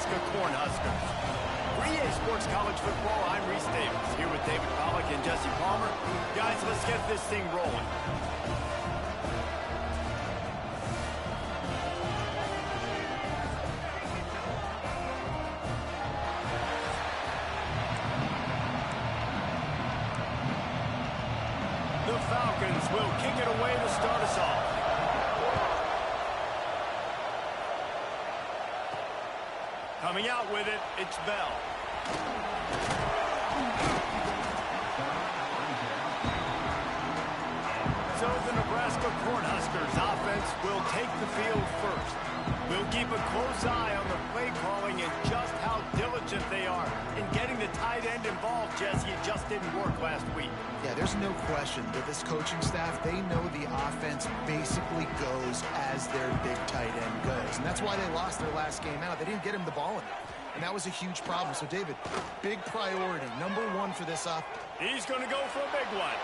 Nebraska Cornhuskers. For EA Sports College Football, I'm Reese Davis, here with David Pollack and Jesse Palmer. Guys, let's get this thing rolling. The Falcons will kick it away to start us off. Coming out with it, it's Bell. So the Nebraska Cornhuskers offense will take the field first. We'll keep a close eye on the play calling and just how diligent they are in getting the tight end involved, Jesse. It just didn't work last week. Yeah, there's no question that this coaching staff, they know the offense basically goes as their big tight end goes. And that's why they lost their last game out. They didn't get him the ball enough. And that was a huge problem. So, David, big priority, number one for this offense. He's going to go for a big one.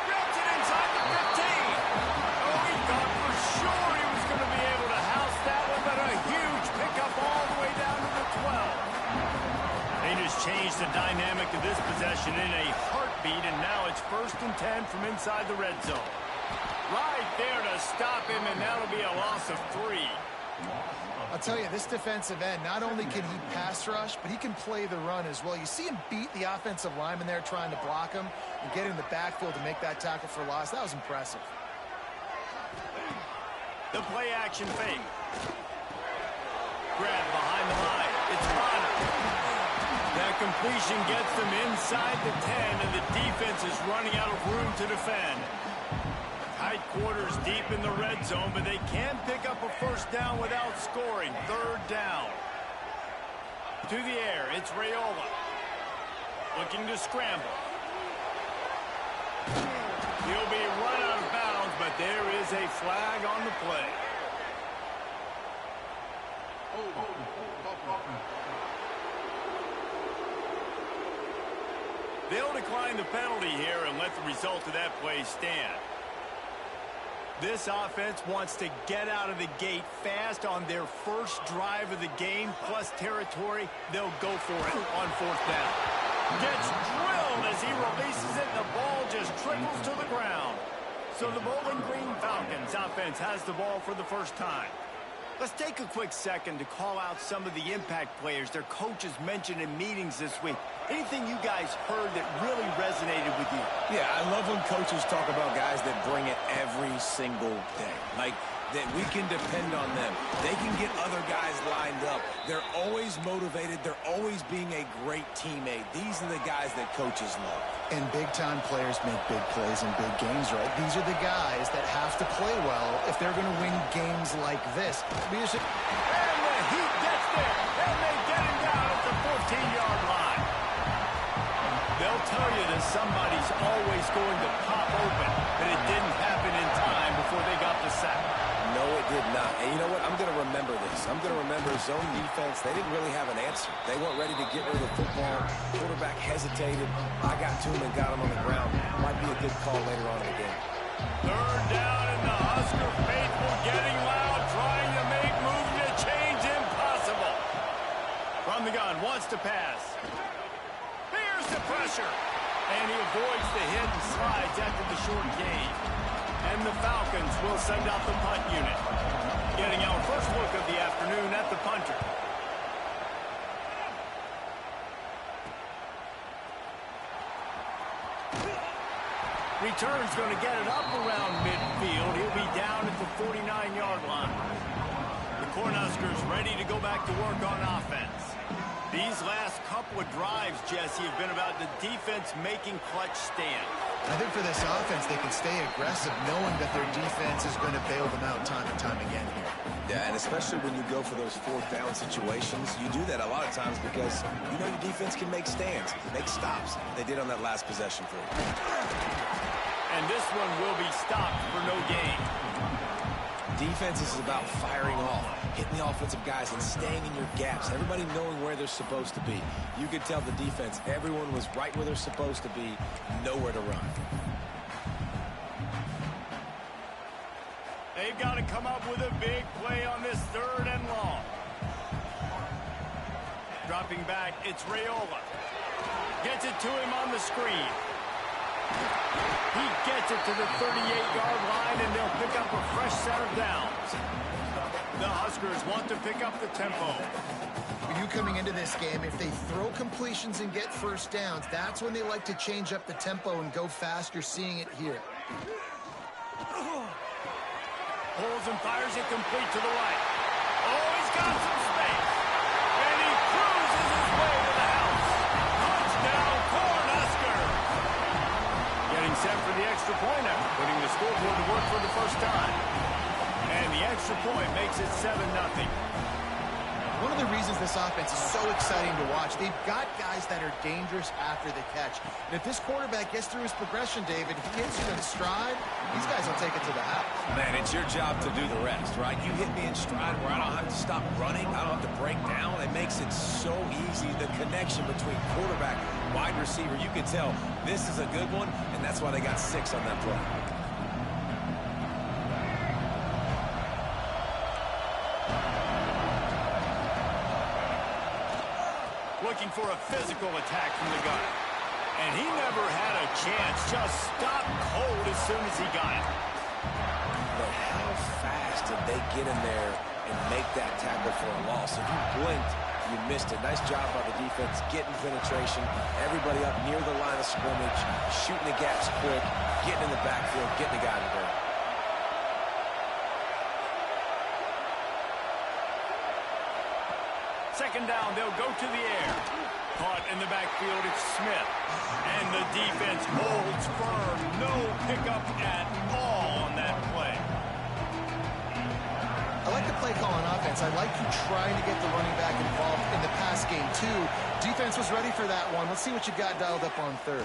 Grabs it inside the 15. Oh, he thought for sure he was going to be able to house that one, but a huge pickup all the way down to the 12. They just changed the dynamic of this possession in a heartbeat, and now it's 1st and 10 from inside the red zone. Right there to stop him, and that'll be a loss of 3. I'll tell you, this defensive end, not only can he pass rush, but he can play the run as well. You see him beat the offensive lineman there trying to block him and get in the backfield to make that tackle for loss. That was impressive. The play action fake. Grab behind the line. It's Bonner. That completion gets them inside the 10, and the defense is running out of room to defend. Tight quarters deep in the red zone, but they can pick up a first down without scoring. 3rd down. To the air, it's Raiola. Looking to scramble. He'll be run out of bounds, but there is a flag on the play. They'll decline the penalty here and let the result of that play stand. This offense wants to get out of the gate fast on their first drive of the game, plus territory. They'll go for it on 4th down. Gets drilled as he releases it, and the ball just trickles to the ground. So the Bowling Green Falcons offense has the ball for the first time. Let's take a quick second to call out some of the impact players their coaches mentioned in meetings this week. Anything you guys heard that really resonated with you? Yeah, I love when coaches talk about guys that bring it every single day. Like, that we can depend on them. They can get other guys lined up. They're always motivated. They're always being a great teammate. These are the guys that coaches love. And big-time players make big plays in big games, right? These are the guys that have to play well if they're going to win games like this. And the Heat gets there, and they get him down at the 14-yard line. They'll tell you that somebody's always going to pop open, but it didn't happen in time before they got the sack. No, it did not. And you know what? I'm going to remember this. I'm going to remember zone defense. They didn't really have an answer. They weren't ready to get rid of the football. Quarterback hesitated. I got to him and got him on the ground. Might be a good call later on in the game. 3rd down, and the Husker faithful getting loud, trying to make moves to change impossible. From the gun, wants to pass. Here's the pressure. And he avoids the hit and slides after the short gain. And the Falcons will send out the punt unit. Getting our first look of the afternoon at the punter. Return's going to get it up around midfield. He'll be down at the 49-yard line. The Cornhuskers ready to go back to work on offense. These last couple of drives, Jesse, have been about the defense making clutch stands. I think for this offense, they can stay aggressive knowing that their defense is going to bail them out time and time again here. Yeah, and especially when you go for those 4th down situations, you do that a lot of times because you know your defense can make stands, make stops. They did on that last possession for you. And this one will be stopped for no gain. Defense is about firing off, hitting the offensive guys and staying in your gaps. Everybody knowing where they're supposed to be. You could tell the defense, everyone was right where they're supposed to be, nowhere to run. They've got to come up with a big play on this 3rd and long. Dropping back, it's Raiola. Gets it to him on the screen. He gets it to the 38-yard line, and they'll pick up a fresh set of downs. The Huskers want to pick up the tempo. You coming into this game, if they throw completions and get first downs, that's when they like to change up the tempo and go fast. You're seeing it here. Pulls and fires it complete to the right. Oh, he's got some space. And he cruises his way to the house. Touchdown, Cornhuskers. Getting set for the extra point now, putting the scoreboard to work for the first time. And the extra point makes it 7-0. One of the reasons this offense is so exciting to watch, they've got guys that are dangerous after the catch. And if this quarterback gets through his progression, David, he hits you in stride, these guys will take it to the house. Man, it's your job to do the rest, right? You hit me in stride where I don't have to stop running. I don't have to break down. It makes it so easy. The connection between quarterback, wide receiver, you can tell this is a good one, and that's why they got 6 on that play. Looking for a physical attack from the gun. And he never had a chance. Just stopped cold as soon as he got it. But how fast did they get in there and make that tackle for a loss? If you blinked, you missed it. Nice job by the defense, getting penetration. Everybody up near the line of scrimmage, shooting the gaps quick, getting in the backfield, getting the guy to go. Second down, they'll go to the air. Caught in the backfield, it's Smith. And the defense holds firm. No pickup at all on that play. I like the play call on offense. I like you trying to get the running back involved in the pass game, too. Defense was ready for that one. Let's see what you got dialed up on third.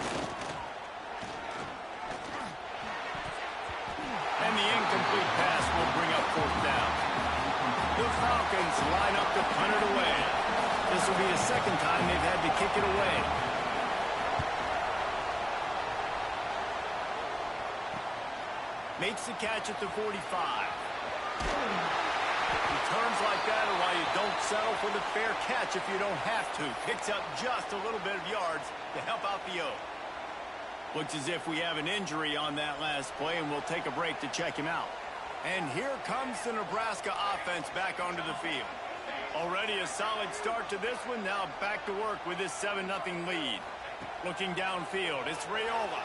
And the incomplete pass will bring up fourth down. The Falcons line up to punt it away. This will be the second time they've had to kick it away. Makes the catch at the 45. Returns like that are why you don't settle for the fair catch if you don't have to. Picks up just a little bit of yards to help out the O. Looks as if we have an injury on that last play, and we'll take a break to check him out. And here comes the Nebraska offense back onto the field. Already a solid start to this one. Now back to work with this 7-0 lead. Looking downfield, it's Raiola.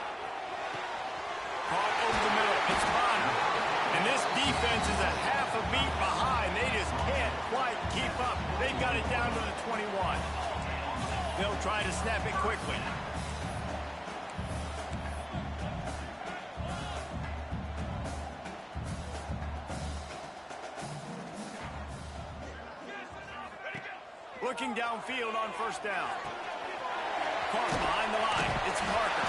Caught over the middle, it's Bonner. And this defense is a half a beat behind. They just can't quite keep up. They've got it down to the 21. They'll try to snap it quickly. Looking downfield on first down. Caught behind the line. It's Parker.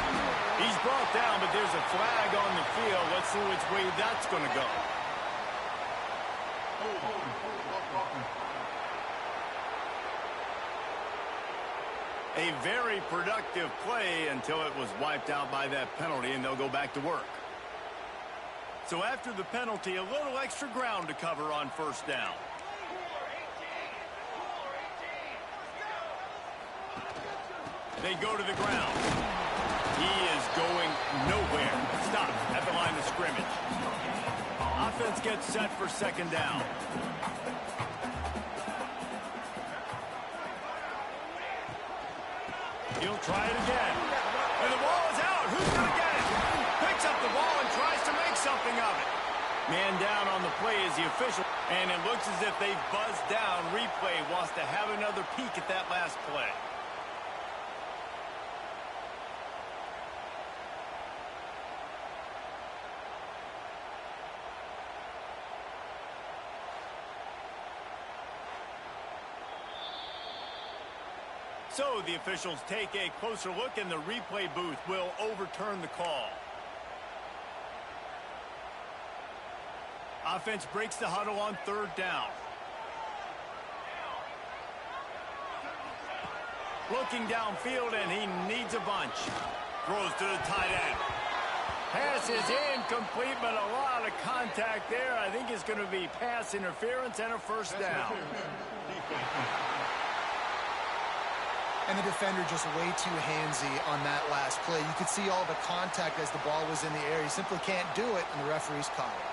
He's brought down, but there's a flag on the field. Let's see which way that's going to go. A very productive play until it was wiped out by that penalty, and they'll go back to work. So after the penalty, a little extra ground to cover on first down. They go to the ground. He is going nowhere. Stop at the line of scrimmage. Offense gets set for second down. He'll try it again. And the ball is out. Who's going to get it? Picks up the ball and tries to make something of it. Man down on the play is the official. And it looks as if they've buzzed down. Replay wants to have another peek at that last play. So the officials take a closer look, and the replay booth will overturn the call. Offense breaks the huddle on third down. Looking downfield, and he needs a bunch. Throws to the tight end. Pass is incomplete, but a lot of contact there. I think it's going to be pass interference and a first down. And the defender just way too handsy on that last play. You could see all the contact as the ball was in the air. He simply can't do it, and the referee's caught it.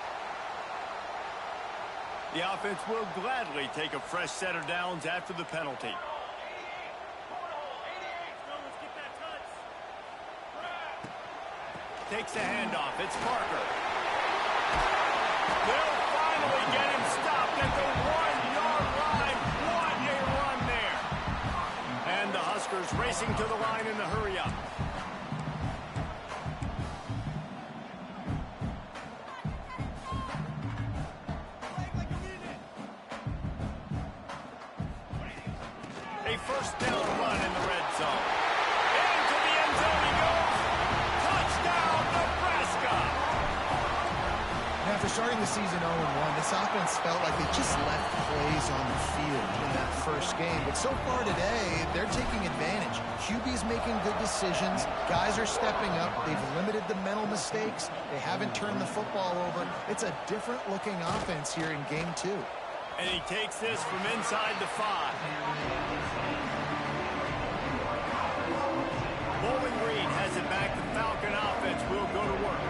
The offense will gladly take a fresh set of downs after the penalty. Takes the handoff. It's Parker. They'll finally get him stopped at the 1-yard line. What a run there. And the Huskers racing to the line in the hurry-up. A first down run in the red zone. Into the end zone he goes. Touchdown, Nebraska. After starting the season 0-1, this offense felt like they just left plays on the field in that first game. But so far today, they're taking advantage. QB's making good decisions. Guys are stepping up. They've limited the mental mistakes. They haven't turned the football over. It's a different-looking offense here in Game 2. And he takes this from inside the 5. Bowling Green has it back. The Falcon offense will go to work.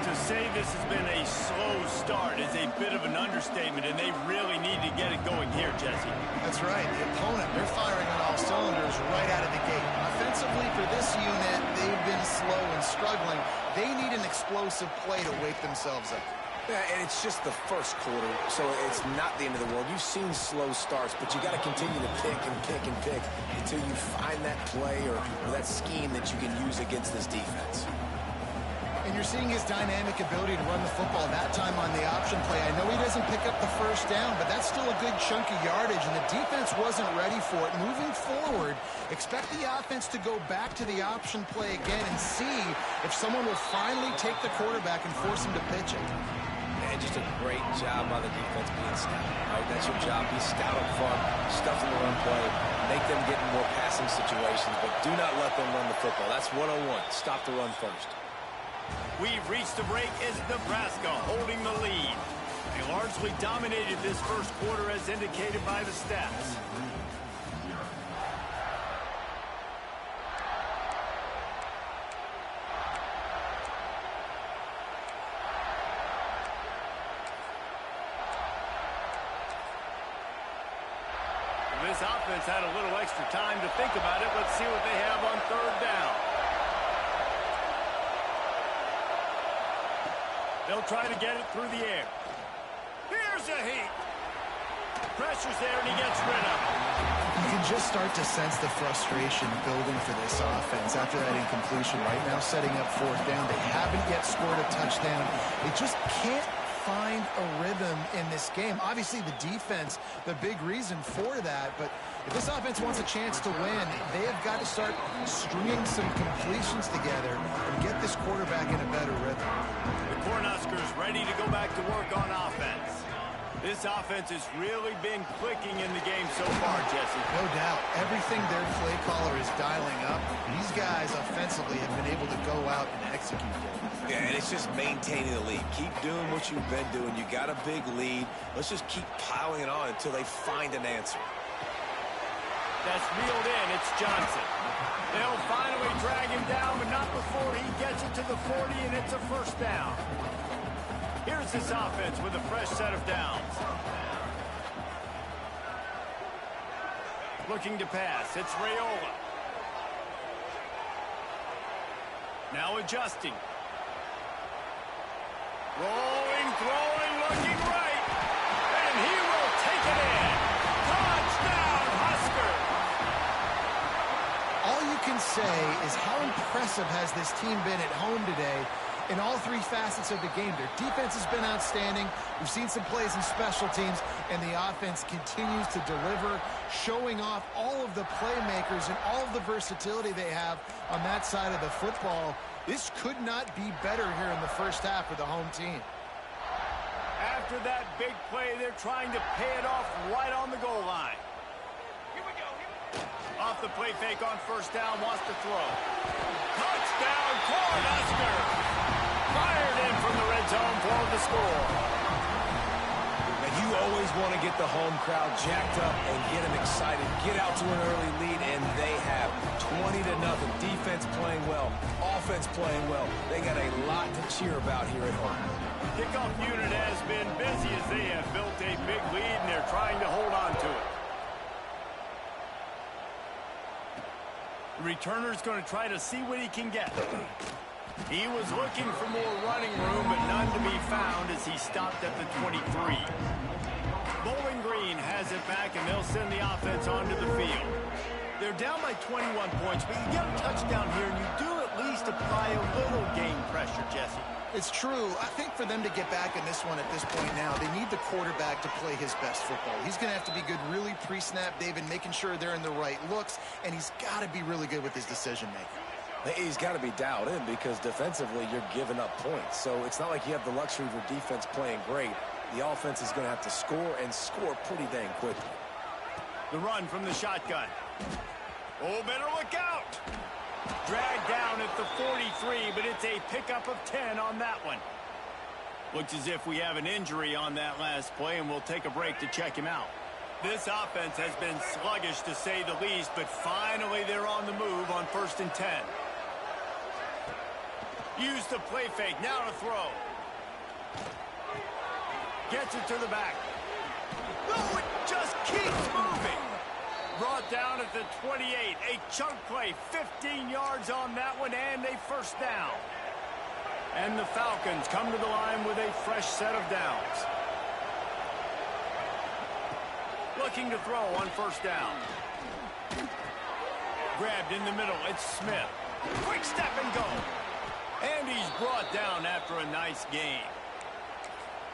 To say this has been a slow start is a bit of an understatement, and they really need to get it going here, Jesse. That's right. The opponent, they're firing on all cylinders right out of the gate. Offensively for this unit, they've been slow and struggling. They need an explosive play to wake themselves up. Yeah, and it's just the first quarter, so it's not the end of the world. You've seen slow starts, but you got to continue to pick and pick and pick until you find that play or that scheme that you can use against this defense. And you're seeing his dynamic ability to run the football that time on the option play. I know he doesn't pick up the first down, but that's still a good chunk of yardage, and the defense wasn't ready for it. Moving forward, expect the offense to go back to the option play again and see if someone will finally take the quarterback and force him to pitch it. And just a great job by the defense being stout. Right? That's your job. Be stout up front, stuff in the run play, make them get in more passing situations, but do not let them run the football. That's 101. Stop the run first. We've reached the break as Nebraska holding the lead. They largely dominated this first quarter as indicated by the stats. This offense had a little extra time to think about it. Let's see what they have on third down. They'll try to get it through the air. Here's a heat. Pressure's there, and he gets rid of it. You can just start to sense the frustration building for this offense after that incompletion. Right now, setting up fourth down. They haven't yet scored a touchdown. They just can't find a rhythm in this game. Obviously, the defense, the big reason for that. But if this offense wants a chance to win, they have got to start stringing some completions together and get this quarterback in a better rhythm. The Cornhuskers ready to go back to work on offense. This offense has really been clicking in the game so far, Jesse. No doubt. Everything their play caller is dialing up, these guys offensively have been able to go out and execute it. Yeah, and it's just maintaining the lead. Keep doing what you've been doing. You got a big lead. Let's just keep piling it on until they find an answer. That's reeled in. It's Johnson. They'll finally drag him down, but not before he gets it to the 40, and it's a first down. Here's this offense with a fresh set of downs. Looking to pass. It's Raiola. Now adjusting. Rolling, throwing, looking right. And he will take it in. Touchdown, Huskers. All you can say is how impressive has this team been at home today in all three facets of the game. Their defense has been outstanding. We've seen some plays in special teams, and the offense continues to deliver, showing off all of the playmakers and all of the versatility they have on that side of the football. This could not be better here in the first half with the home team. After that big play, they're trying to pay it off right on the goal line. Here we go. Off the play fake on first down, wants to throw. Touchdown, Cornhuskers! Fired in from the red zone for the score. And you always want to get the home crowd jacked up and get them excited, get out to an early lead, and they have 20-0. Defense playing well, offense playing well. They got a lot to cheer about here at home. Kickoff unit has been busy as they have built a big lead, and they're trying to hold on to it. The returner's going to try to see what he can get. He was looking for more running room, but none to be found as he stopped at the 23. Bowling Green has it back, and they'll send the offense onto the field. They're down by 21 points, but you get a touchdown here, and you do at least apply a little game pressure, Jesse. It's true. I think for them to get back in this one at this point now, they need the quarterback to play his best football. He's going to have to be good really pre-snap, David, making sure they're in the right looks, and he's got to be really good with his decision-making. He's got to be dialed in because defensively you're giving up points. So it's not like you have the luxury of your defense playing great. The offense is going to have to score and score pretty dang quickly. The run from the shotgun. Oh, better look out. Dragged down at the 43, but it's a pickup of 10 on that one. Looks as if we have an injury on that last play, and we'll take a break to check him out. This offense has been sluggish to say the least, but finally they're on the move on 1st and 10. Use the play fake, now to throw. Gets it to the back. No, it just keeps moving. Brought down at the 28. A chunk play, 15 yards on that one, and a first down. And the Falcons come to the line with a fresh set of downs. Looking to throw on 1st down. Grabbed in the middle, it's Smith. Quick step and go. And he's brought down after a nice gain.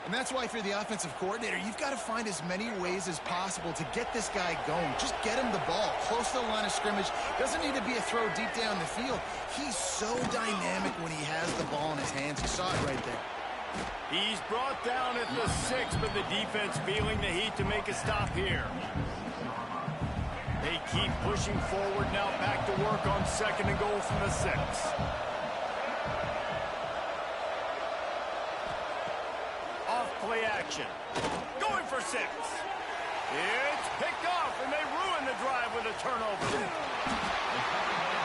And that's why if you're the offensive coordinator, you've got to find as many ways as possible to get this guy going. Just get him the ball close to the line of scrimmage. Doesn't need to be a throw deep down the field. He's so dynamic when he has the ball in his hands. You saw it right there. He's brought down at the 6, but the defense feeling the heat to make a stop here. They keep pushing forward now, back to work on 2nd and goal from the 6. Play action. Going for 6. It's picked off, and they ruin the drive with a turnover.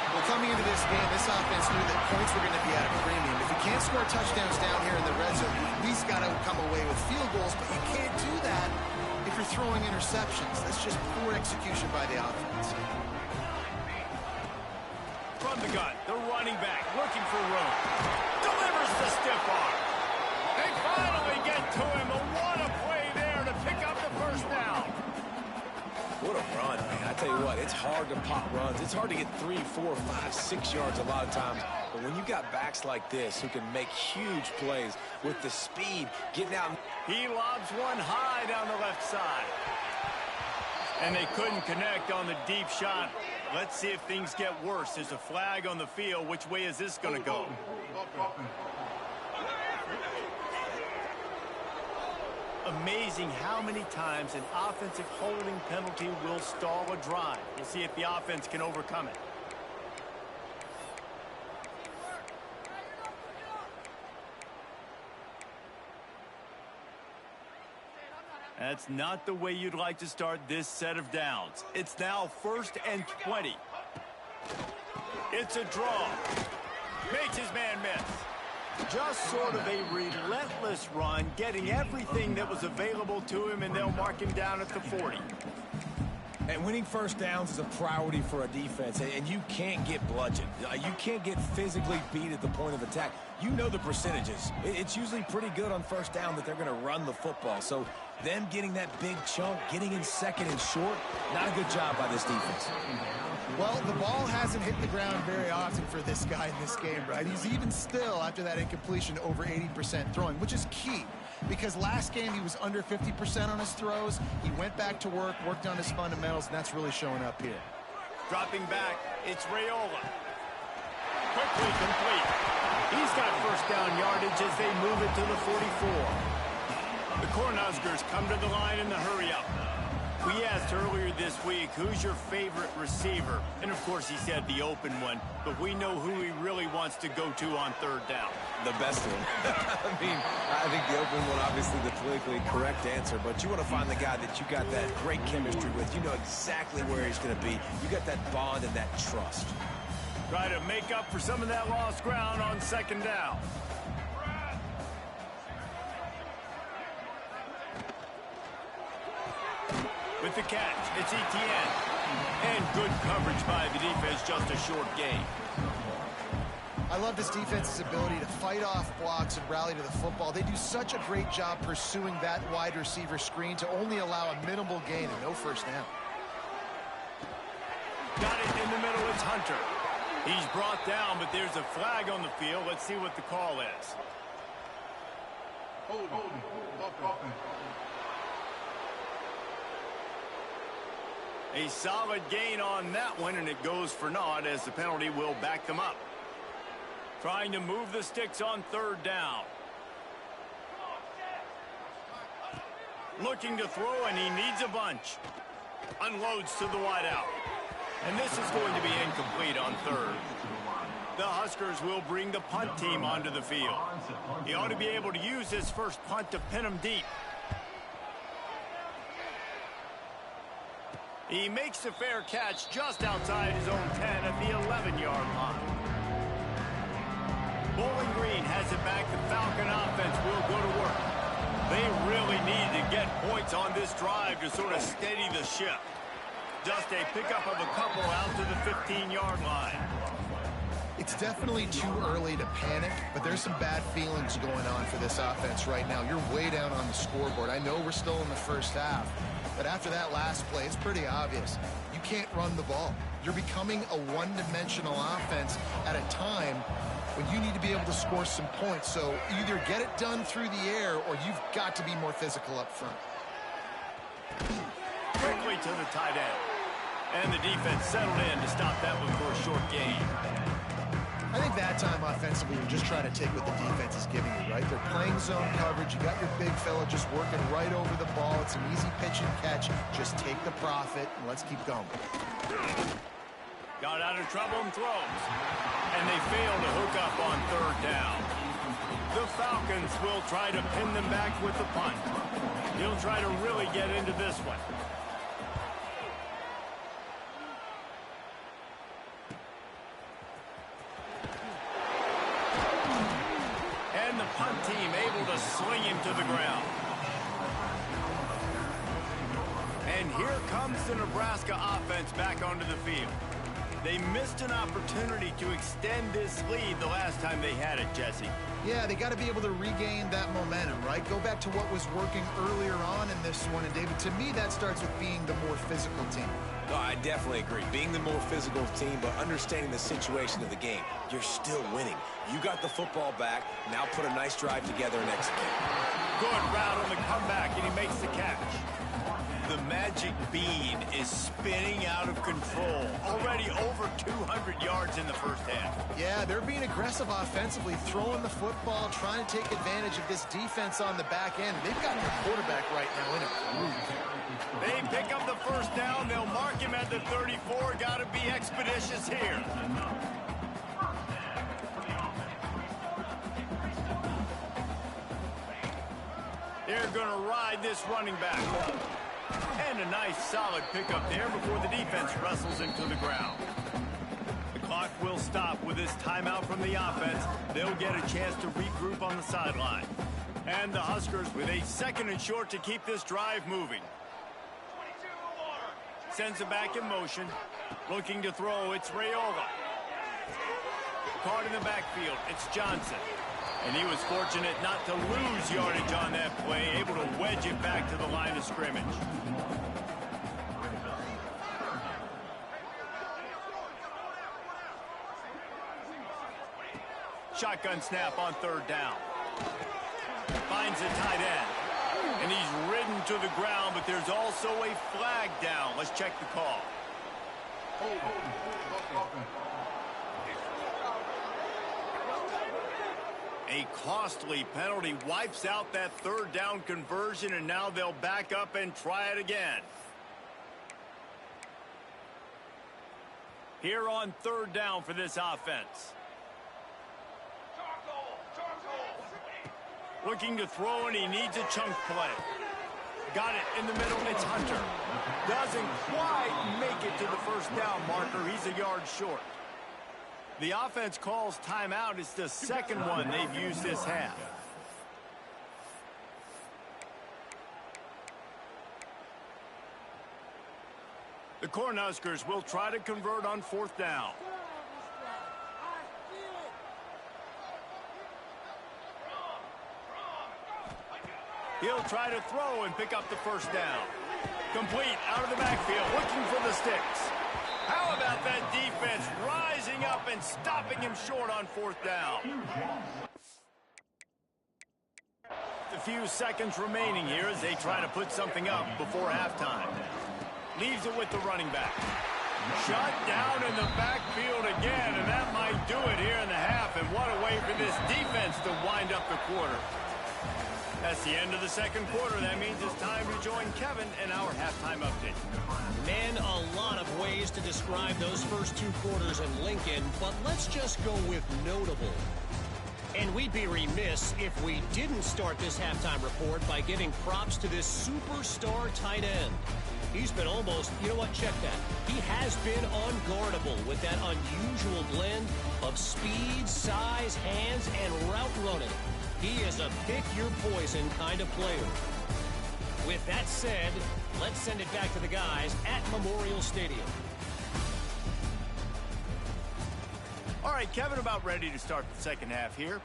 Well, coming into this game, this offense knew that points were going to be at a premium. If you can't score touchdowns down here in the red zone, you at least got to come away with field goals, but you can't do that if you're throwing interceptions. That's just poor execution by the offense. From the gun, the running back looking for room. Delivers the stiff arm. They finally get to him, but what a play there to pick up the 1st down. What a run, man. I tell you what, it's hard to pop runs. It's hard to get 3, 4, 5, 6 yards a lot of times. But when you got backs like this who can make huge plays with the speed, getting out. He lobs one high down the left side. And they couldn't connect on the deep shot. Let's see if things get worse. There's a flag on the field. Which way is this going to go? Amazing how many times an offensive holding penalty will stall a drive. We'll see if the offense can overcome it. That's not the way you'd like to start this set of downs. It's now 1st and 20. It's a draw. Makes his man miss. Just sort of a relentless run, getting everything that was available to him, and they'll mark him down at the 40. And winning 1st downs is a priority for a defense, and you can't get bludgeoned. You can't get physically beat at the point of attack. You know the percentages. It's usually pretty good on 1st down that they're going to run the football. So them getting that big chunk, getting in 2nd and short, not a good job by this defense. Well, the ball hasn't hit the ground very often for this guy in this game, right? He's even still, after that incompletion, over 80% throwing, which is key. Because last game he was under 50% on his throws. He went back to work, worked on his fundamentals, and that's really showing up here. Dropping back, it's Raiola. Quickly complete. He's got 1st down yardage as they move it to the 44. The Cornhuskers come to the line in the hurry-up. We asked earlier this week, who's your favorite receiver? And, of course, he said the open one, but we know who he really wants to go to on 3rd down. The best one. I mean, I think the open one, obviously the politically correct answer, but you want to find the guy that you got that great chemistry with. You know exactly where he's going to be. You got that bond and that trust. Try to make up for some of that lost ground on second down. With the catch, it's Etienne. And good coverage by the defense, just a short gain. I love this defense's ability to fight off blocks and rally to the football. They do such a great job pursuing that wide receiver screen to only allow a minimal gain and no first down. Got it in the middle, it's Hunter. He's brought down, but there's a flag on the field. Let's see what the call is. A solid gain on that one, and it goes for naught as the penalty will back them up. Trying to move the sticks on third down. Looking to throw, and he needs a bunch. Unloads to the wideout. And this is going to be incomplete on third. The Huskers will bring the punt team onto the field. He ought to be able to use his first punt to pin him deep. He makes a fair catch just outside his own 10 at the 11-yard line. Bowling Green has it back. The Falcon offense will go to work. They really need to get points on this drive to sort of steady the ship. Just a pickup of a couple out to the 15-yard line. It's definitely too early to panic, but there's some bad feelings going on for this offense right now. You're way down on the scoreboard. I know we're still in the first half, but after that last play, it's pretty obvious. You can't run the ball. You're becoming a one-dimensional offense at a time when you need to be able to score some points. So either get it done through the air or you've got to be more physical up front. Quickly to the tight end. And the defense settled in to stop that one for a short gain. I think that time offensively, you're just trying to take what the defense is giving you, right? They're playing zone coverage. You got your big fella just working right over the ball. It's an easy pitch and catch. Just take the profit, and let's keep going. Got out of trouble and throws. And they fail to hook up on third down. The Falcons will try to pin them back with the punt. He'll try to really get into this one. And the punt team able to sling him to the ground. And here comes the Nebraska offense back onto the field. They missed an opportunity to extend this lead the last time they had it, Jesse. Yeah, they got to be able to regain that momentum, right? Go back to what was working earlier on in this one. And, David, to me, that starts with being the more physical team. No, I definitely agree. Being the more physical team, but understanding the situation of the game. You're still winning. You got the football back. Now put a nice drive together and execute. Good route on the comeback, and he makes the catch. The magic bean is spinning out of control. Already over 200 yards in the first half. Yeah, they're being aggressive offensively, throwing the football, trying to take advantage of this defense on the back end. They've got the quarterback right now in a groove. They pick up the first down. They'll mark him at the 34. Got to be expeditious here. They're going to ride this running back. And a nice solid pickup there before the defense wrestles him to the ground. The clock will stop with this timeout from the offense. They'll get a chance to regroup on the sideline. And the Huskers with a second and short to keep this drive moving. Sends it back in motion. Looking to throw, it's Raiola. Caught in the backfield, it's Johnson. And he was fortunate not to lose yardage on that play, able to wedge it back to the line of scrimmage. Shotgun snap on third down. Finds a tight end. And he's ridden to the ground, but there's also a flag down. Let's check the call. A costly penalty wipes out that third down conversion, and now they'll back up and try it again. Here on third down for this offense. Looking to throw, and he needs a chunk play. Got it in the middle. It's Hunter. Doesn't quite make it to the first down marker. He's a yard short. The offense calls timeout. It's the second one they've used this half. The Cornhuskers will try to convert on fourth down. He'll try to throw and pick up the first down. Complete out of the backfield, looking for the sticks. How about that defense rising up and stopping him short on fourth down? A few seconds remaining here as they try to put something up before halftime. Leaves it with the running back. Shut down in the backfield again, and that might do it here in the half. And what a way for this defense to wind up the quarter. That's the end of the second quarter. That means it's time to join Kevin in our halftime update. Man, a lot of ways to describe those first two quarters in Lincoln, but let's just go with notable. And we'd be remiss if we didn't start this halftime report by giving props to this superstar tight end. He's been almost, you know what, check that. He has been unguardable with that unusual blend of speed, size, hands, and route running. He is a pick-your-poison kind of player. With that said, let's send it back to the guys at Memorial Stadium. All right, Kevin, about ready to start the second half here.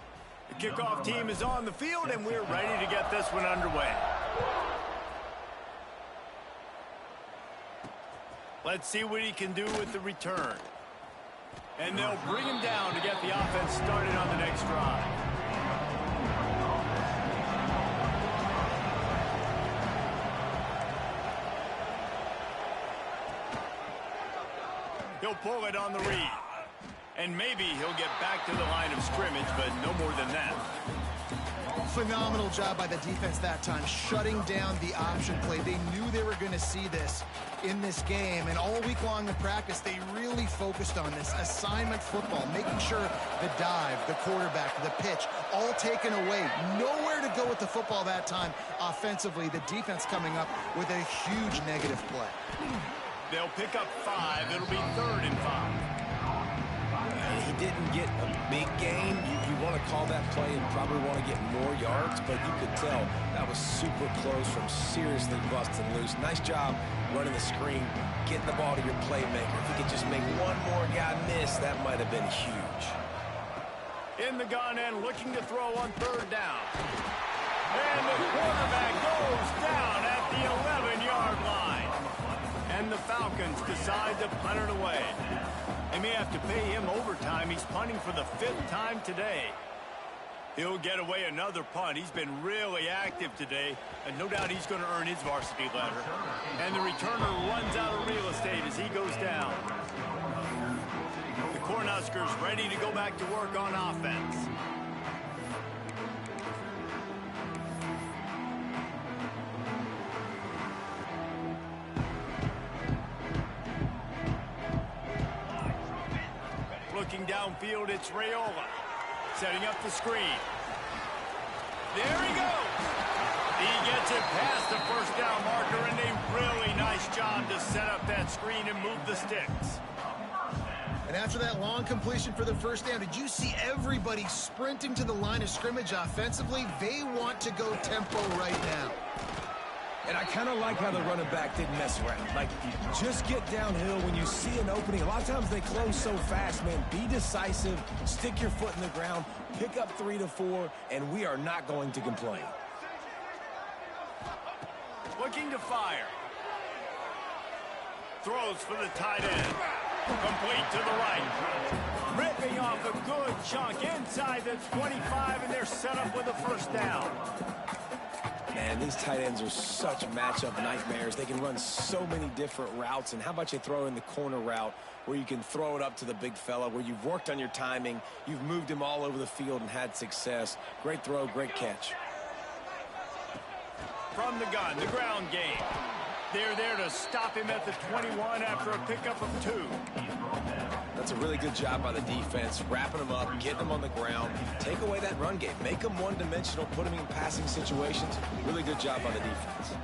The kickoff team is on the field, and we're ready to get this one underway. Let's see what he can do with the return. And they'll bring him down to get the offense started on the next drive. He'll pull it on the read. And maybe he'll get back to the line of scrimmage, but no more than that. Phenomenal job by the defense that time, shutting down the option play. They knew they were going to see this in this game, and all week long in practice, they really focused on this assignment football, making sure the dive, the quarterback, the pitch, all taken away. Nowhere to go with the football that time offensively. The defense coming up with a huge negative play. They'll pick up 5. It'll be 3rd and 5. He didn't get a big gain. You want to call that play and probably want to get more yards, but you could tell that was super close from seriously busting loose. Nice job running the screen, getting the ball to your playmaker. If he could just make one more guy miss, that might have been huge. In the gun and looking to throw on 3rd down. And the quarterback goes down at the 11-yard line. And the Falcons decide to punt it away. They may have to pay him overtime. He's punting for the 5th time today. He'll get away another punt. He's been really active today, and no doubt he's going to earn his varsity letter. And the returner runs out of real estate as he goes down. The Cornhuskers ready to go back to work on offense. Looking downfield, it's Raiola. Setting up the screen. There he goes. He gets it past the first down marker, and a really nice job to set up that screen and move the sticks. And after that long completion for the first down, did you see everybody sprinting to the line of scrimmage offensively? They want to go tempo right now. And I kind of like how the running back didn't mess around. Like, just get downhill when you see an opening. A lot of times they close so fast, man. Be decisive, stick your foot in the ground, pick up 3 to 4, and we are not going to complain. Looking to fire. Throws for the tight end. Complete to the right. Ripping off a good chunk inside the 25, and they're set up with a first down. Man, these tight ends are such matchup nightmares. They can run so many different routes. And how about you throw in the corner route where you can throw it up to the big fella, where you've worked on your timing, you've moved him all over the field and had success. Great throw, great catch. From the gun, the ground game. They're there to stop him at the 21 after a pickup of 2. That's a really good job by the defense, wrapping him up, getting him on the ground, take away that run game, make him one-dimensional, put him in passing situations. Really good job by the defense.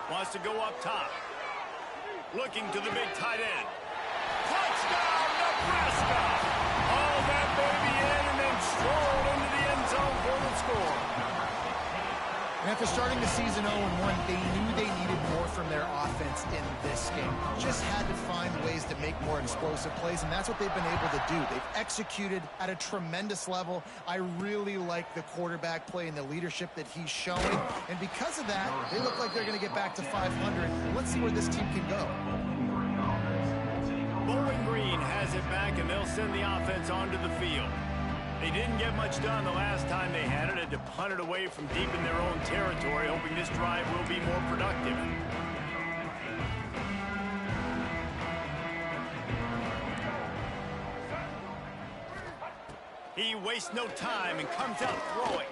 Wants to go up top. Looking to the big tight end. Touchdown, Nebraska! All that baby in and then strolled into the end zone for the score. And after starting the season 0-1, they knew they needed more from their offense in this game. Just had to find ways to make more explosive plays, and that's what they've been able to do. They've executed at a tremendous level. I really like the quarterback play and the leadership that he's showing. And because of that, they look like they're going to get back to 500. Let's see where this team can go. Bowling Green has it back, and they'll send the offense onto the field. They didn't get much done the last time they had it. Had to punt it away from deep in their own territory, hoping this drive will be more productive. He wastes no time and comes out throwing.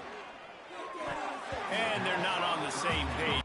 And they're not on the same page.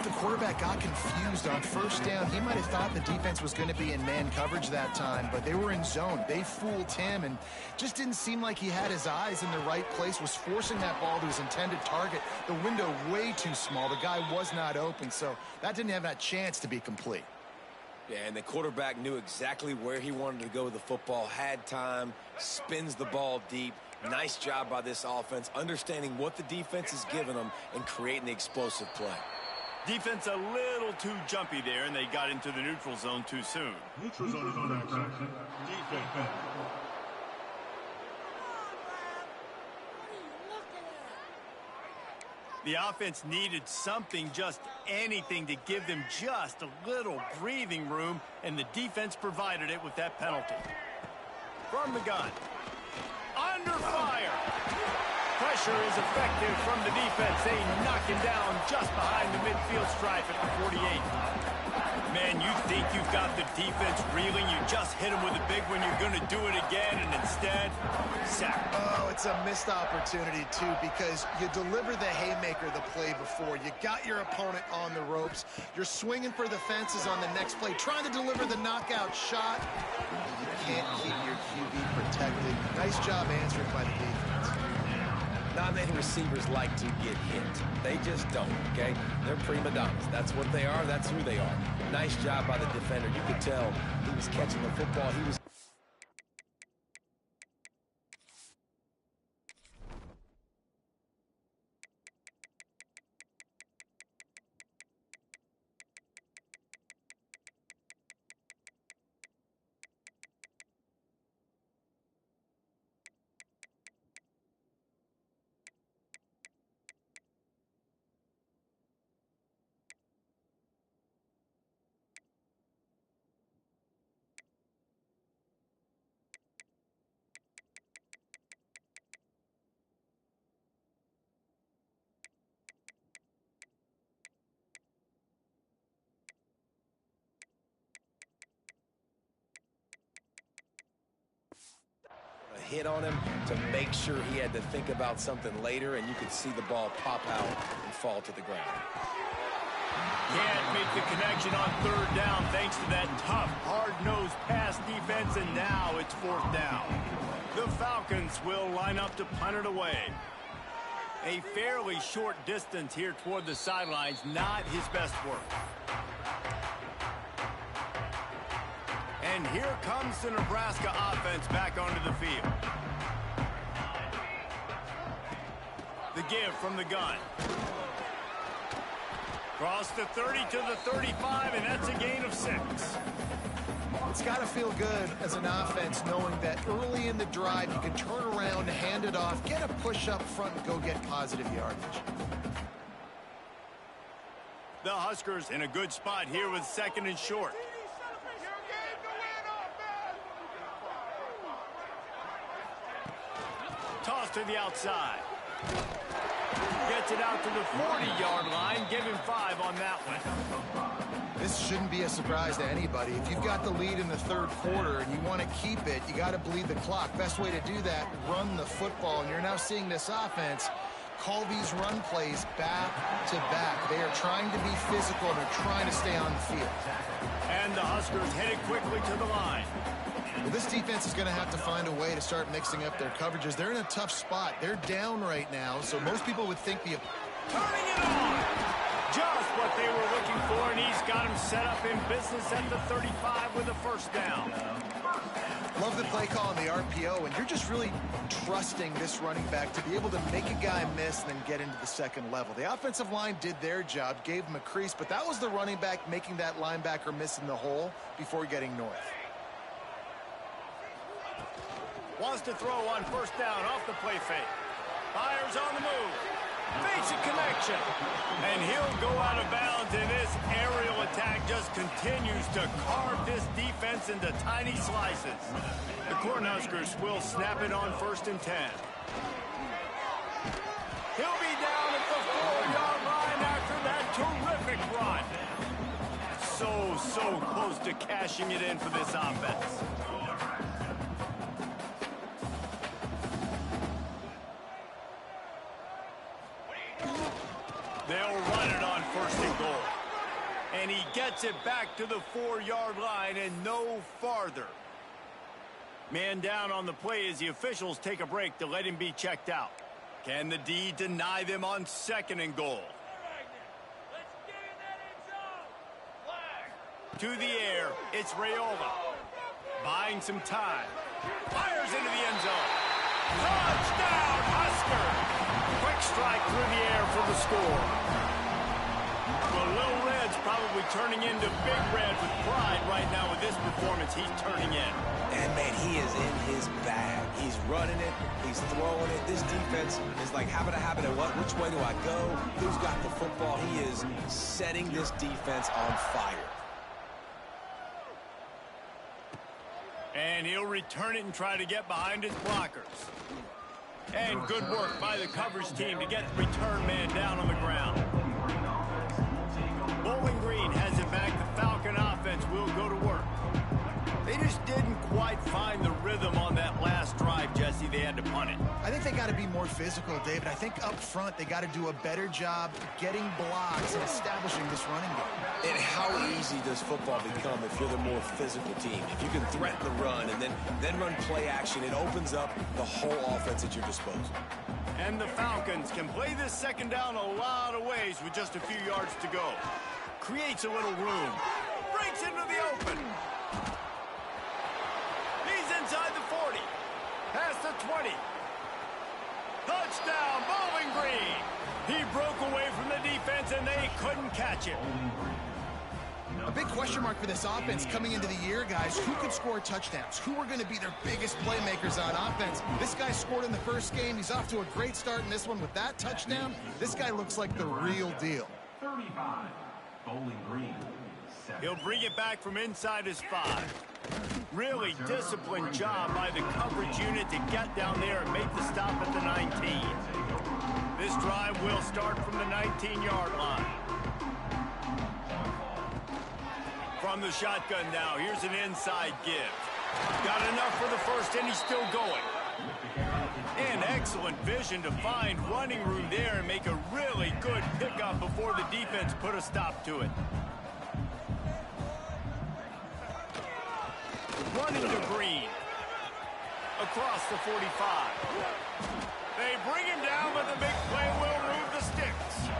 The quarterback got confused on first down. He might have thought the defense was going to be in man coverage that time, but they were in zone. They fooled him and just didn't seem like he had his eyes in the right place, was forcing that ball to his intended target. The window way too small. The guy was not open, so that didn't have that chance to be complete. Yeah, and the quarterback knew exactly where he wanted to go with the football, had time, spins the ball deep. Nice job by this offense, understanding what the defense is giving them and creating the explosive play. Defense a little too jumpy there, and they got into the neutral zone too soon. Neutral zone is on action. Defense. The offense needed something, just anything, to give them just a little breathing room, and the defense provided it with that penalty. From the gun. Under fire. Pressure is effective from the defense. They knock him down just behind the midfield stripe at the 48. Man, you think you've got the defense reeling. You just hit him with a big one. You're going to do it again, and instead, sack. Oh, it's a missed opportunity, too, because you deliver the haymaker the play before. You got your opponent on the ropes. You're swinging for the fences on the next play, trying to deliver the knockout shot. You can't keep your QB protected. Nice job answering by the defense. Not many receivers like to get hit. They just don't, okay? They're prima donnas. That's what they are. That's who they are. Nice job by the defender. You could tell he was catching the football. He was hit on him to make sure he had to think about something later, and you could see the ball pop out and fall to the ground. Can't make the connection on third down thanks to that tough, hard-nosed pass defense, and now it's fourth down. The Falcons will line up to punt it away. A fairly short distance here toward the sidelines, not his best work. And here comes the Nebraska offense back onto the field. The give from the gun. Cross the 30 to the 35, and that's a gain of 6. It's got to feel good as an offense knowing that early in the drive you can turn around, hand it off, get a push up front, and go get positive yardage. The Huskers in a good spot here with 2nd and short. Toss to the outside. Gets it out to the 40-yard line. Give him 5 on that one. This shouldn't be a surprise to anybody. If you've got the lead in the third quarter and you want to keep it, you got to bleed the clock. Best way to do that, run the football. And you're now seeing this offense call these run plays back to back. They are trying to be physical, and they're trying to stay on the field. And the Huskers headed quickly to the line. Well, this defense is going to have to find a way to start mixing up their coverages. They're in a tough spot. They're down right now, so most people would think the... Turning it on! Just what they were looking for, and he's got him set up in business at the 35 with a first down. Love the play call on the RPO, and you're just really trusting this running back to be able to make a guy miss and then get into the second level. The offensive line did their job, gave him a crease, but that was the running back making that linebacker miss in the hole before getting north. Wants to throw on first down off the play fake. Fires on the move. Fakes a connection. And he'll go out of bounds, and this aerial attack just continues to carve this defense into tiny slices. The Cornhuskers will snap it on 1st and 10. He'll be down at the 4-yard line after that terrific run. So close to cashing it in for this offense. They'll run it on 1st and goal. And he gets it back to the 4-yard line and no farther. Man down on the play as the officials take a break to let him be checked out. Can the D deny them on 2nd and goal? To the air, it's Raiola. Buying some time. Fires into the end zone. Touchdown, Husker! Quick strike through the air for the score. Well, Little Red's probably turning into Big Red with pride right now with this performance he's turning in. And, man, he is in his bag. He's running it. He's throwing it. This defense is like having a habit of which way do I go? Who's got the football? He is setting this defense on fire. And he'll return it and try to get behind his blockers. And good work by the coverage team to get the return man down on the ground. Bowling Green has it back. The Falcon offense will go to work. They just didn't quite find the rhythm on that last drive, Jesse. They had to punt it. I think they got to be more physical, David. I think up front they got to do a better job getting blocks and establishing this running game. And how easy does football become if you're the more physical team? If you can threaten the run and then run play action, it opens up the whole offense at your disposal. And the Falcons can play this 2nd down a lot of ways with just a few yards to go. Creates a little room. Breaks into the open. He's inside the 40. Past the 20. Touchdown, Bowling Green. He broke away from the defense, and they couldn't catch it. A big question mark for this offense coming into the year, guys. Who could score touchdowns? Who are going to be their biggest playmakers on offense? This guy scored in the first game. He's off to a great start in this one with that touchdown. This guy looks like the real deal. 35, Bowling Green. He'll bring it back from inside his 5. Really disciplined job by the coverage unit to get down there and make the stop at the 19. This drive will start from the 19-yard line. From the shotgun now, here's an inside give. Got enough for the first, and he's still going. And excellent vision to find running room there and make a really good pickup before the defense put a stop to it. Running to Green. Across the 45. They bring him down, but the big play will move the sticks.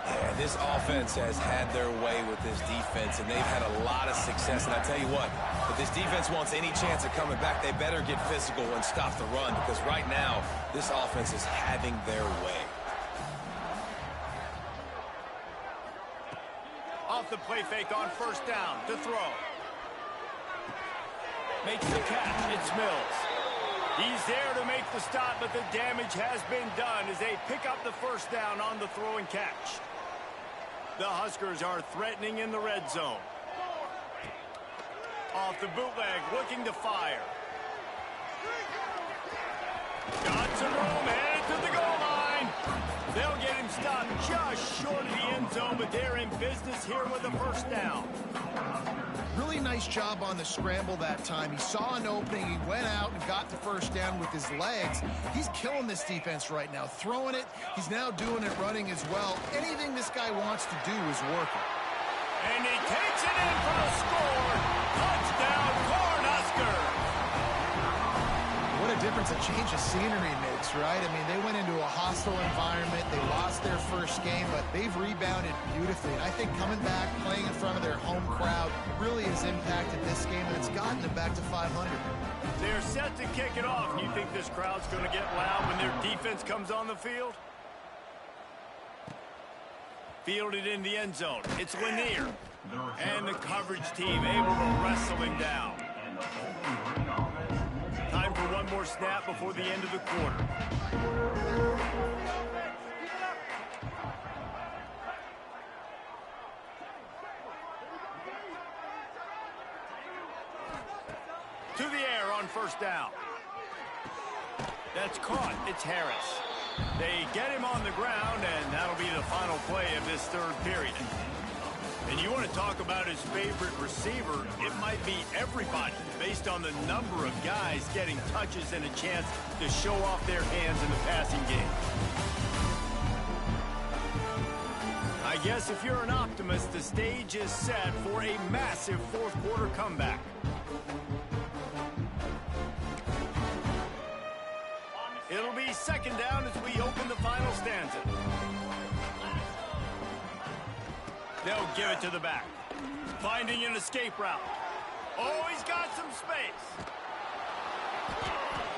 Yeah, this offense has had their way with this defense, and they've had a lot of success. And I tell you what, if this defense wants any chance of coming back, they better get physical and stop the run, because right now, this offense is having their way. Off the play fake on first down to throw. Makes the catch. It's Mills. He's there to make the stop, but the damage has been done as they pick up the first down on the throw and catch. The Huskers are threatening in the red zone. Off the bootleg, looking to fire. Got some room, headed to the goal line. They'll get him stopped just short of the end zone, but they're in business here with a first down. Really nice job on the scramble that time. He saw an opening, he went out and got the first down with his legs. He's killing this defense right now, throwing it. He's now doing it running as well. Anything this guy wants to do is working. And he takes it in for the score. Touchdown, Cornhusker. What a difference a change of scenery makes, right? I mean, they went into a hostile environment. They lost their first game, but they've rebounded beautifully. And I think coming back, playing in front of their home crowd really has impacted this game, and it's gotten them back to 500. They're set to kick it off. You think this crowd's going to get loud when their defense comes on the field? Fielded in the end zone. It's Lanier. And the coverage team able to wrestle him down. Time for one more snap before the end of the quarter. To the air on first down. That's caught. It's Harris. They get him on the ground, and that'll be the final play of this third period. And you want to talk about his favorite receiver, it might be everybody, based on the number of guys getting touches and a chance to show off their hands in the passing game. I guess if you're an optimist, the stage is set for a massive fourth quarter comeback. It'll be second down as we open the final stanza. They'll give it to the back. Finding an escape route. Oh, he's got some space.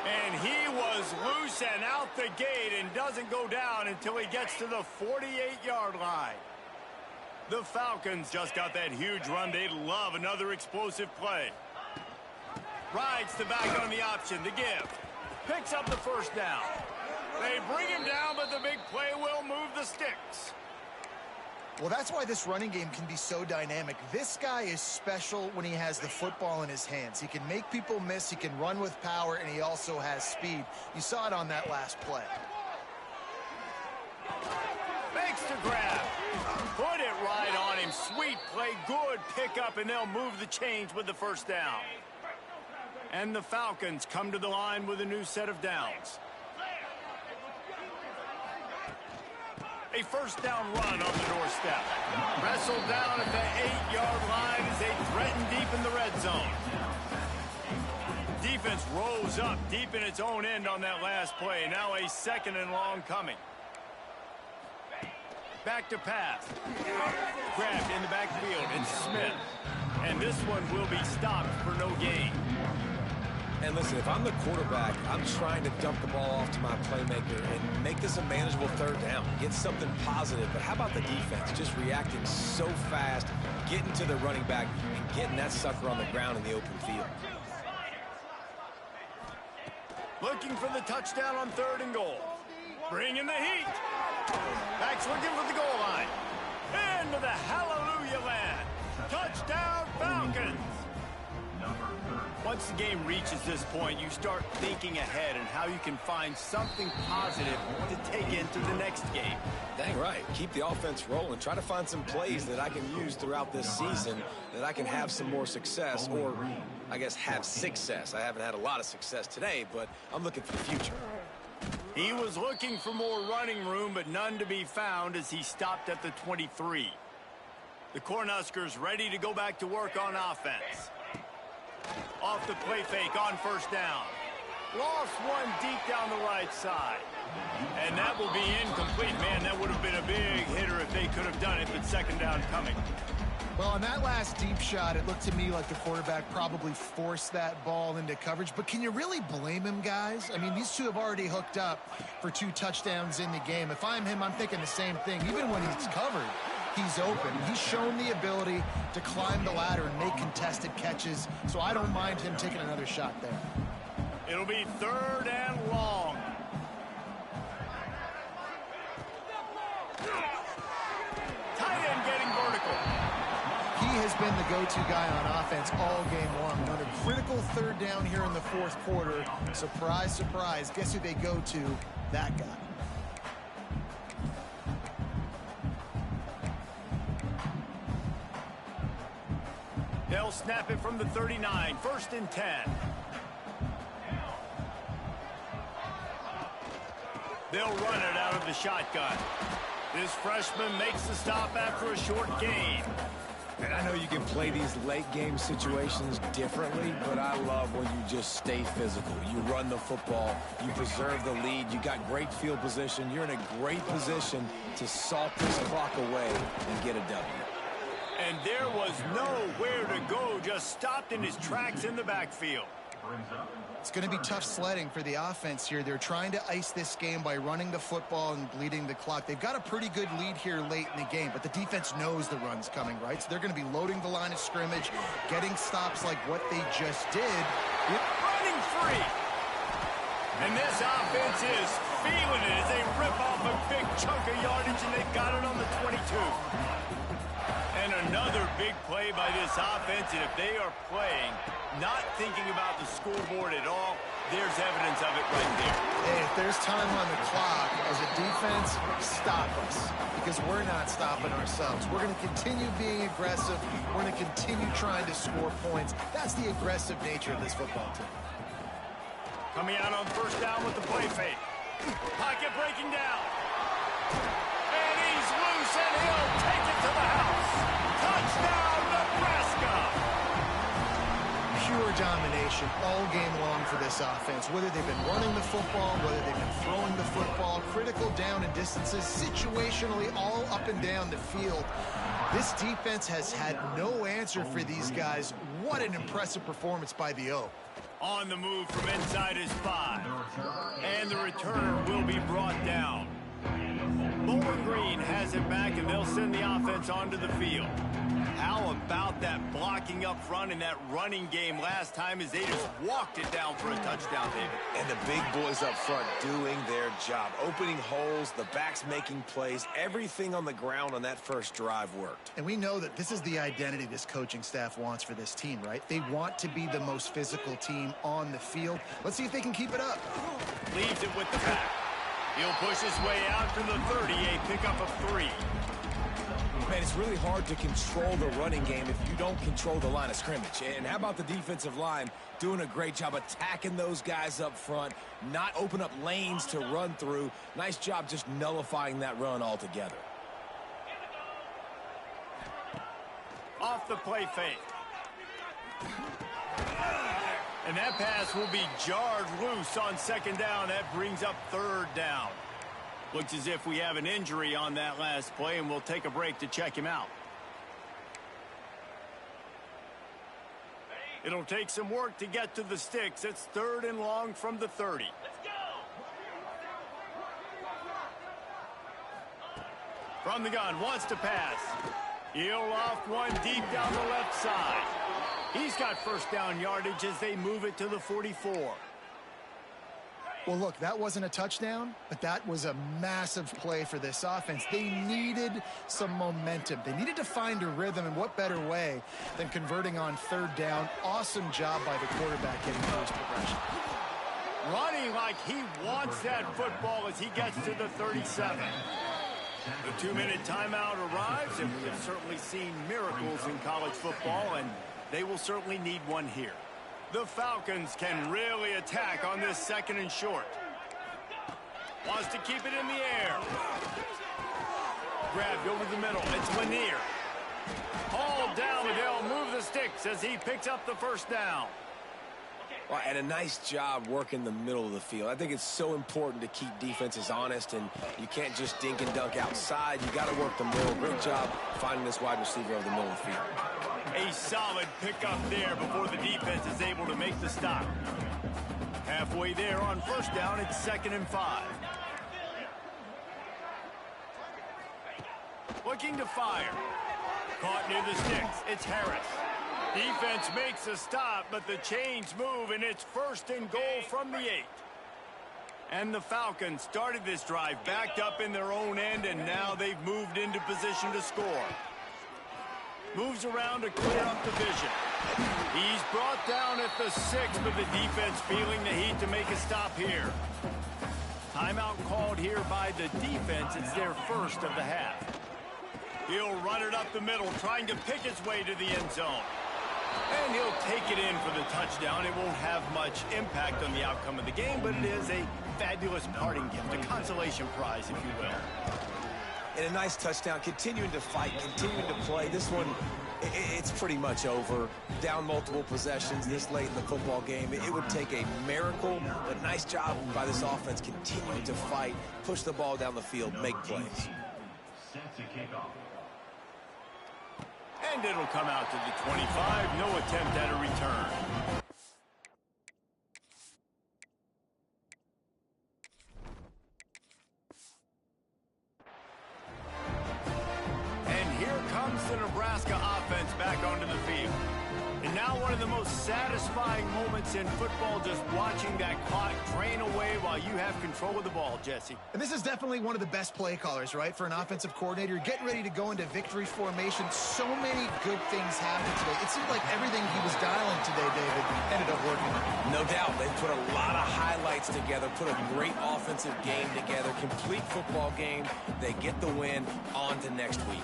And he was loose and out the gate and doesn't go down until he gets to the 48-yard line. The Falcons just got that huge run. They'd love another explosive play. Rides the back on the option to give. Picks up the first down. They bring him down, but the big play will move the sticks. Well, that's why this running game can be so dynamic. This guy is special when he has the football in his hands. He can make people miss, he can run with power, and he also has speed. You saw it on that last play. Makes the grab. Put it right on him. Sweet play, good pickup, and they'll move the chains with the first down. And the Falcons come to the line with a new set of downs. A first down run on the doorstep. Wrestled down at the 8-yard line as they threaten deep in the red zone. Defense rose up deep in its own end on that last play. Now a second and long coming. Back to pass. Grabbed in the backfield. It's Smith. And this one will be stopped for no gain. And listen, if I'm the quarterback, I'm trying to dump the ball off to my playmaker and make this a manageable third down, get something positive. But how about the defense just reacting so fast, getting to the running back, and getting that sucker on the ground in the open field? Looking for the touchdown on third and goal. Bringing the heat. Backs looking for the goal line. Into the hallelujah land. Touchdown Falcons. Once the game reaches this point, you start thinking ahead and how you can find something positive to take into the next game. Dang right. Keep the offense rolling. Try to find some plays that I can use throughout this season that I can have some more success, or I guess have success. I haven't had a lot of success today, but I'm looking for the future. He was looking for more running room, but none to be found as he stopped at the 23. The Cornhuskers ready to go back to work on offense. Off the play fake on first down. Lost one deep down the right side. And that will be incomplete. Man, that would have been a big hitter if they could have done it, but second down coming. Well, on that last deep shot, it looked to me like the quarterback probably forced that ball into coverage. But can you really blame him, guys? I mean, these two have already hooked up for 2 touchdowns in the game. If I'm him, I'm thinking the same thing. Even when he's covered, he's open. He's shown the ability to climb the ladder and make contested catches. So I don't mind him taking another shot there. It'll be 3rd and long. Tight end getting vertical. He has been the go-to guy on offense all game long. On a critical 3rd down here in the 4th quarter. Surprise, surprise. Guess who they go to? That guy. They'll snap it from the 39. 1st and 10. They'll run it out of the shotgun. This freshman makes the stop after a short gain. And I know you can play these late game situations differently, but I love when you just stay physical. You run the football, you preserve the lead, you got great field position, you're in a great position to salt this clock away and get a W. And there was nowhere to go, just stopped in his tracks in the backfield. It's going to be tough sledding for the offense here. They're trying to ice this game by running the football and bleeding the clock. They've got a pretty good lead here late in the game, but the defense knows the run's coming, right? So they're going to be loading the line of scrimmage, getting stops like what they just did. Running free. And this offense is feeling it as they rip off a big chunk of yardage, and they've got it on the 22. And another big play by this offense, and if they are playing, not thinking about the scoreboard at all, there's evidence of it right there. Hey, if there's time on the clock, as a defense, stop us. Because we're not stopping ourselves. We're going to continue being aggressive. We're going to continue trying to score points. That's the aggressive nature of this football team. Coming out on first down with the play fake. Pocket breaking down. And he's loose, and he'll take it to the house. Touchdown, Nebraska! Pure domination all game long for this offense. Whether they've been running the football, whether they've been throwing the football, critical down and distances, situationally all up and down the field. This defense has had no answer for these guys. What an impressive performance by the O. On the move from inside his 5. And the returner will be brought down. Bowling Green has it back, and they'll send the offense onto the field. How about that blocking up front in that running game last time as they just walked it down for a touchdown, David? And the big boys up front doing their job. Opening holes, the backs making plays. Everything on the ground on that first drive worked. And we know that this is the identity this coaching staff wants for this team, right? They want to be the most physical team on the field. Let's see if they can keep it up. Leaves it with the back. He'll push his way out to the 30, a pickup of 3. Man, it's really hard to control the running game if you don't control the line of scrimmage. And how about the defensive line doing a great job attacking those guys up front, not open up lanes to run through. Nice job just nullifying that run altogether. Off the play fake. And that pass will be jarred loose on second down. That brings up 3rd down. Looks as if we have an injury on that last play, and we'll take a break to check him out. It'll take some work to get to the sticks. It's 3rd and long from the 30. Let's go! From the gun, wants to pass. He'll off one deep down the left side. He's got first down yardage as they move it to the 44. Well, look, that wasn't a touchdown, but that was a massive play for this offense. They needed some momentum. They needed to find a rhythm, and what better way than converting on third down. Awesome job by the quarterback getting first progression. Running like he wants that football as he gets to the 37. The 2-minute timeout arrives, and we have certainly seen miracles in college football, and they will certainly need one here. The Falcons can really attack on this 2nd and short. Wants to keep it in the air. Grabbed over the middle. It's Lanier. Hauled down, and they'll move the sticks as he picks up the first down. Well, and a nice job working the middle of the field. I think it's so important to keep defenses honest, and you can't just dink and dunk outside. You got to work the middle. Great job finding this wide receiver over the middle of the field. A solid pickup there before the defense is able to make the stop. Halfway there on first down, it's 2nd and 5. Looking to fire. Caught near the sticks. It's Harris. Defense makes a stop, but the chains move, and it's 1st and goal from the 8. And the Falcons started this drive backed up in their own end, and now they've moved into position to score. Moves around to clear up the vision. He's brought down at the 6, but the defense feeling the heat to make a stop here. Timeout called here by the defense. It's their first of the half. He'll run it up the middle, trying to pick his way to the end zone. And he'll take it in for the touchdown. It won't have much impact on the outcome of the game, but it is a fabulous parting gift, a consolation prize, if you will. And a nice touchdown, continuing to fight, continuing to play. This one, it's pretty much over. Down multiple possessions this late in the football game. It would take a miracle, but nice job by this offense continuing to fight, push the ball down the field, make plays. Set to kickoff. And it'll come out to the 25. No attempt at a return. And here comes the Nebraska offense back onto the field. And now one of the most satisfying moments in football, just watching that clock drain away while you have control of the ball, Jesse. And this is definitely one of the best play callers, right, for an offensive coordinator. You're getting ready to go into victory formation. So many good things happened today. It seemed like everything he was dialing today, David, ended up working. No doubt. They put a lot of highlights together, put a great offensive game together, complete football game. They get the win. On to next week.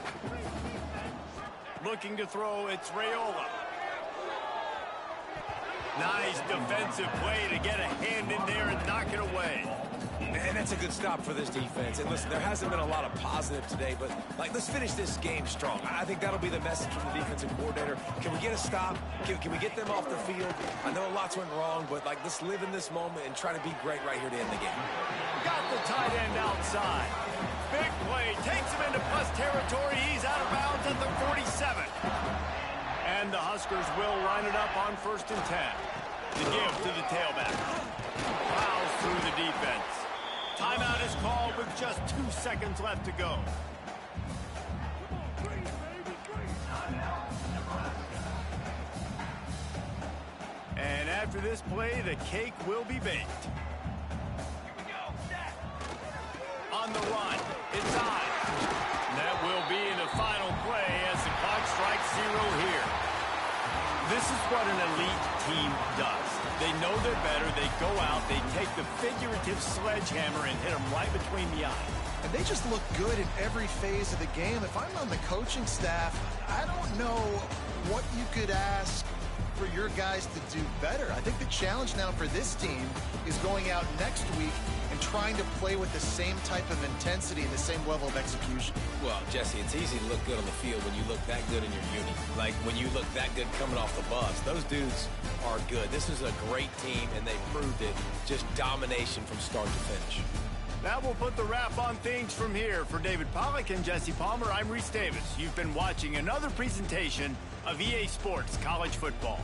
Looking to throw, it's Raiola. Nice defensive play to get a hand in there and knock it away. And that's a good stop for this defense. And listen, there hasn't been a lot of positive today, but let's finish this game strong. I think that'll be the message from the defensive coordinator. Can we get a stop? Can we get them off the field? I know lots went wrong, but let's live in this moment and try to be great right here to end the game. Got the tight end outside. Big play, takes him into plus territory. He's out of bounds at the 47. And the Huskers will line it up on 1st and 10. The give to the tailback. Plows through the defense. Timeout is called with just 2 seconds left to go. And after this play, the cake will be baked. On the run, it's on. That will be the final play as the clock strikes 0 here. This is what an elite team does. They know they're better. They go out. They take the figurative sledgehammer and hit them right between the eyes. And they just look good in every phase of the game. If I'm on the coaching staff, I don't know what you could ask for your guys to do better. I think the challenge now for this team is going out next week and trying to play with the same type of intensity and the same level of execution. Well, Jesse, it's easy to look good on the field when you look that good in your uni. Like when you look that good coming off the bus. Those dudes are good. This is a great team, and they proved it. Just domination from start to finish. That will put the wrap on things from here. For David Pollack and Jesse Palmer, I'm Reese Davis. You've been watching another presentation of EA Sports College Football.